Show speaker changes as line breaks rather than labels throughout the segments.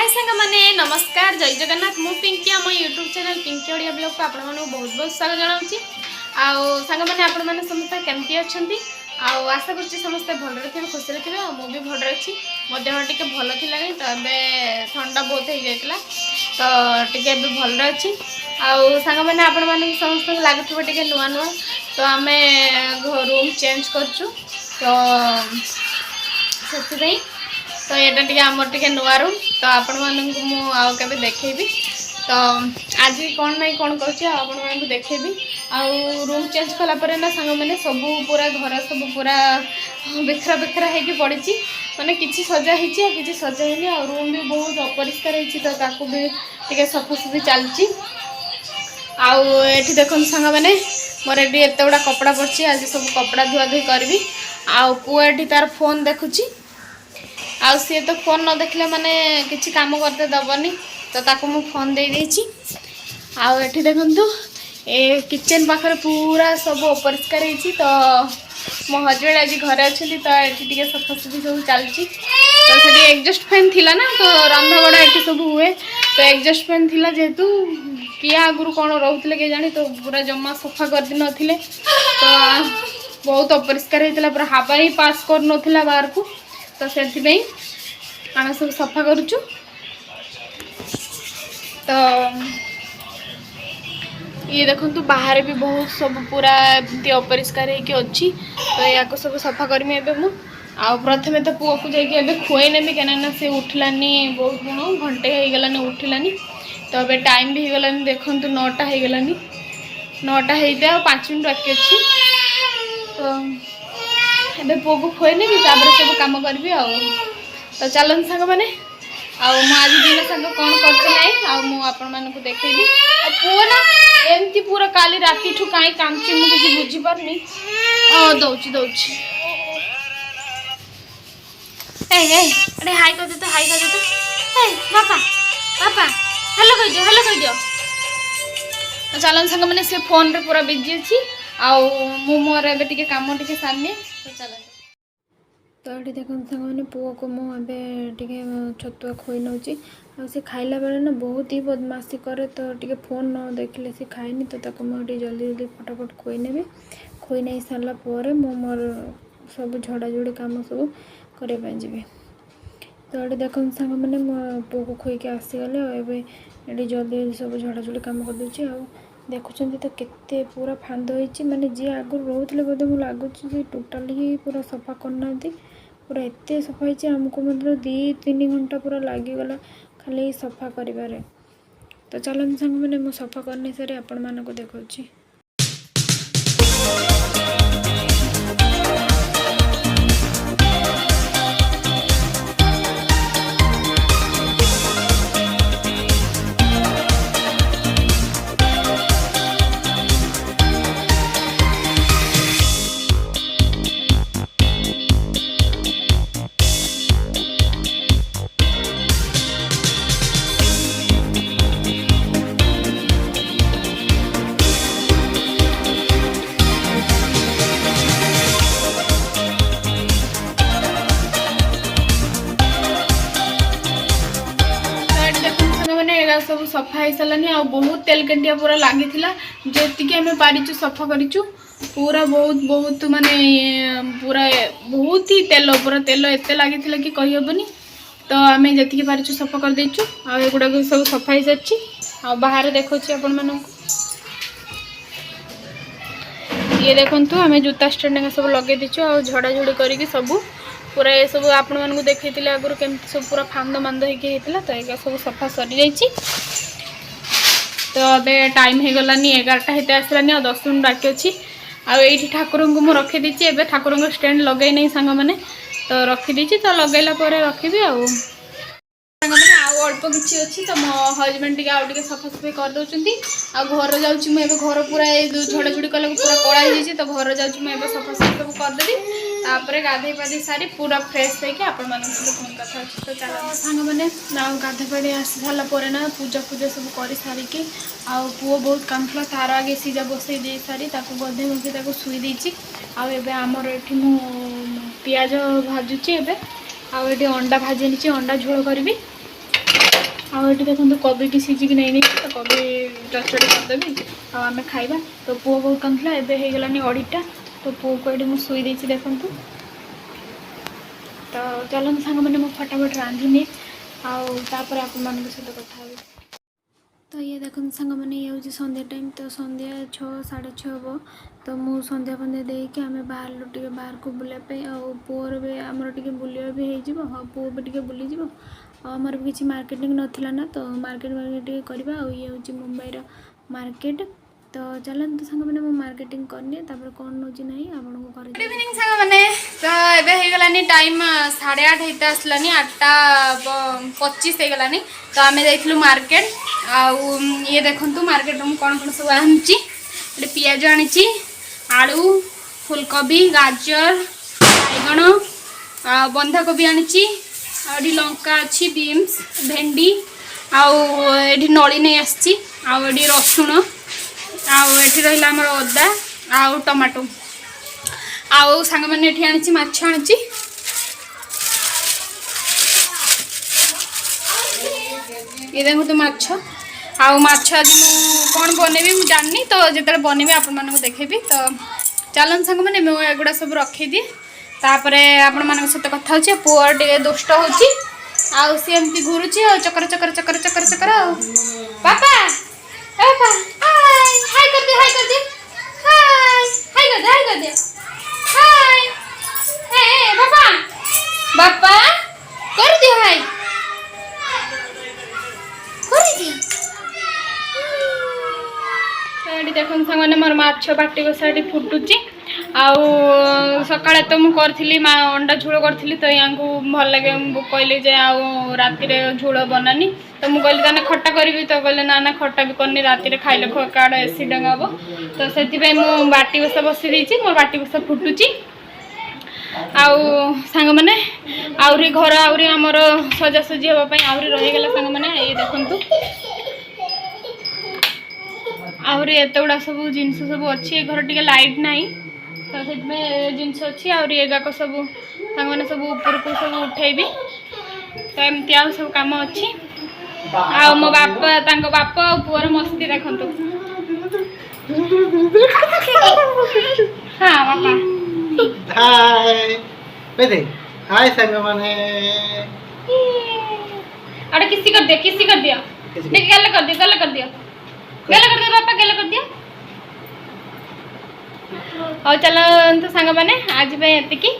सांग माने नमस्कार जय जगन्नाथ मु पिंकी आम YouTube channel Pinky Odia blog को आपण मानू बहुत बहुत स्वागत जनाऊँगी। आउ सांग माने आपण माने समस्त केमती अछंती आउ आशा करछि समस्त भलरे थे खुशी रे थे मु भी भलरे अछि मो देह टिके भल थिलानी तो एबे ठंडा बहुत हो जाइतला तो टिके एबे भलरे अछि। आउ सांग माने आपण माने समस्त लागुथबो टिके नुआ नुआ तो आमे रूम चेंज करछु तो सेति तो यहाँ टे आमर टे नुआ रूम तो आपण मानक आउ के देखेबी तो आज कौन ना कौन कर देखेबी आउ रूम चेंज कलापर ना सांग मैंने सब पूरा घर सब पूरा बेखरा बेखरा होगी पड़ी मैंने किसी सजा हो कि सजा है आ रूम भी बहुत अपरिष्कार होती तो ताकू भी टे सफासफी चलती आउ ये देखो सांग मैंने मोर ये एत गुड़ा कपड़ा पड़ी आज सब कपड़ा धुआ धुई करी आउ पुआ ये तार फोन देखुची आउ सी तो फोन न देखले माने किसी काम करते दबनी तो ताको मु फोन दे देछि। आउ एठी देखंतु ए किचन पाखर पूरा सब अपरिष्कार होती तो मो हजबैंड आज घर अच्छा तो ये टे सफासफी सब चलती तो से एडजस्ट फैन थिला ना तो रंधा बड़ा ये सब हुए तो एडजस्ट फैन थिला जेहेतु किए आगुरी कौन रोते के जानी तो पूरा जमा सफा कर नथिले तो बहुत अपरिष्कार होता पूरा हवा ही पास कर नथिला बाहर को तो से आम सब सफा करुचु तो ये देखो बाहर भी बहुत सब पूरा अपरिष्कार होती तो या सब सफा करमी एबे मु आ प्रथमे तो पुआ को जाके खुए नेबी क्या से उठलानी बहुत गुण घंटे हो गलानी उठलानी तो अबे टाइम भी हो गलानी देखो 9टा हो गलानी 9टा होते 5 मिनट बाकी अच्छी तो एबे पुआ को खुए नेबी तापर सब काम करबी आ तो चलन सांग मैंने आज दिन सांग कौन कर देखेबी पुआ ना एमती पूरा काली राती ठू कहीं कांची मुझे किसी बुझी पारनी दौची दौची अरे हाई कर दे तो हाई कर दे तो पापा पापा हेलो कह दियो तो चलन सांग मैंने से फोन रे पूरा बिजी अच्छी आउ मोर एबे टिके काम टिके सारनी तो चलन तो ये देखो सांग मैंने पुआ को मुझे छतुआ खुई नौ से खाइला बेले ना बहुत ही बदमाशी करे तो टे फोन न देखले से खाएनी तो मुझे जल्दी जल्दी फटाफट खुई नेबी खुई नहीं सारा पर मोर सब झड़ाझड़ी कम सब करने जी तो ये देखो सांग मैंने मो पुआ को खुईक आसीगले ये जल्दी जल्दी सब झड़ाझड़ी कम कर दूची आ देखुं तो केते पूरा फांद होती माने जी आगुरी रोते बोधे मुझे लगुच टोटाली ही पूरा सफा करना पूरा एत सफा होती आमको मतलब 2-3 घंटा पूरा लगिगला खाली सफा करिबारे तो चलन सांग मैंने मो सफा करने सारे आपण मानको देखौछि। सब सफा हो सारानी आ बहुत तेल केंटिया पूरा लगी जी आम पारिचु सफा करूँ पूरा बहुत बहुत माने पूरा बहुत ही तेल पूरा तेल एत लगी कि कहीहबनी तो आम जी पारिचु सफा कर देचु आगुड़ा सब सफा हो सारी आ बाहर देखो आपण मानक ये देखो आम जूता स्टैंड सब लगे देचु आ झड़ाझड़ी करके सब पूरा ये सब आपण मानक देखी आगुरी केमती सब पूरा फांद मांद होता तो ये सब सफा सरी जाइए तो अबे टाइम हो गलानी 11टा होते आसलानी आ 10 मिनट बाकी अच्छी आईटी ठाकुर को मुझे रखीदी ए ठाकुर स्टैंड लगे नहीं सांग मैंने तो रखीदी तो लगेला रखी अल्प किसी अच्छी तो मो हजबैंड टे सफासफी कर दौरान आ घर जाऊँगी मुझे घर पूरा झड़ाझड़ी कला पूरा कड़ा हो तो घर जाऊँगी मुझे सफासफी सब करदेवी तापर गाधे पाधे सारी पूरा फ्रेश होकर आपण फोन कथा तो चलो सांग मैंने गाधे पाधे आसी सारापर ना पूजा पूजा सब कर सारिकी आ पुओ बहुत कामला तार आगे सीजा बसई दे सारी गधे मुझे शुई देती आमर ये मु पियाज भाजुची एबे आ अंडा भाजी अंडा झोल करी आउ ये देखो कोबी की सीझिक नहीं तो कोबी चचड़ी करदेवी आम खाइबा। तो पुओ बहुत कांदला एबे हो गलानी 2:30 तो पुओ को ये मुझे शुई देती देखु। तो चलते सांग मैंने मुझे फटाफट रांधिनी आपर आप सहित कथा। तो ये देखो सांग मैंने ये हूँ संध्या टाइम तो संध्या 6 6:30 हम। तो मुझे संध्या फंध्या देकी आम बाहर टे बाहर को बुलापी पुअर भी आमर टे बुलिया भी हो पुओ भी टे बुलीज आमर भी किसी मार्केटिंग नाला ना तो मार्केट मार्केट करवा ये हूँ मुंबई मार्केट। तो चलते सांग मैंने मु मार्केटिंग करनी कौन नौ ना आपको कर गुड इवनिंग सांग मैंने। तो ये हो गलानी टाइम 8:30 होता आसलानी 8:25 हो गलानी। तो आम जाइलु मार्केट ये देखु मार्केट में कौन कौन सब आनी पियाज आनी आलू फुलकोबी गाजर बैगण बंधाकोबी आनी लंका अच्छी बीन्स भेंडी आठी नली नहीं आसी रसुण आठी रहा आमर अदा आउ टमाटो आउ सांग मैंने आनी माछ आनी ये देखो तो माछ आज कौन बनैबी मुझे जाननी तो जिते बनैबी आपण मानक देखेबी। तो चलन सांग मैंने मुझे एगुड़ा सब रखीदी तापर आपण मान सहित कथा हो पुअर टे दुष्ट हो सी एमती घूरुची चकर चकर चकर चकर चकर पापा पापा हाय कर दे हाय कर दे हाय हाय कर दे हाय कर दे हाय ए पापा पापा कर दे हाय कर दे। देखो सांग मोर माछ बाटी बसा फुटुची सकाଳେ तो मुझे अंडा झोल करी तो या भल लगे कहली जे राति झोल बनानी तो मुझे कहली खट्टा करी तो कहले ना ना खट्टा भी करनी राति खाइले काड़ एसिड हम तो से बाटी बसा बसी देती मोर बाटी बसा फुटुची सांग मैंने आहरी घर आहरी आमर सजासजी हाँपाई आहरी रहीगला सांग मैंने ये देखु आहरी एत गुड़ा सब जिनस सब अच्छी घर टे लाइट नाई तो से जिनस अच्छी ये जाक सब मैंने सब ऊपर को सब उठेबी तो एमती आ सब कम अच्छी मो बापा बापा पुअर मस्ती देखु। हाँ बापा
हाय संग माने
अरे किसी कर दिया गल कर दिया पापा गल कर दिया। और चलो तो सांग मैंने आज ये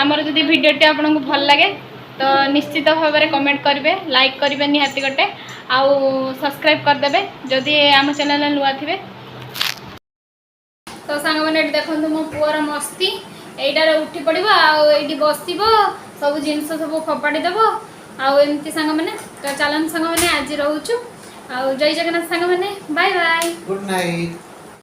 आमर जदि भिडियोटी आपको भल लगे तो निश्चित भाव में कमेंट करेंगे लाइक करेंगे निहाती गोटे आउ सब्सक्राइब करदे जदि आम चैनल नुआ थे। तो सांग मैंने देखो मो पुअर मस्ती यहीटार उठी पड़ो आईटी बस सब जिनस सब फोपाड़ी देव आमती सांग मैंने। तो चलन सांग मैंने आज रोचु जय जगन्नाथ सांग मैंने बाय बाय
गुड नाइट।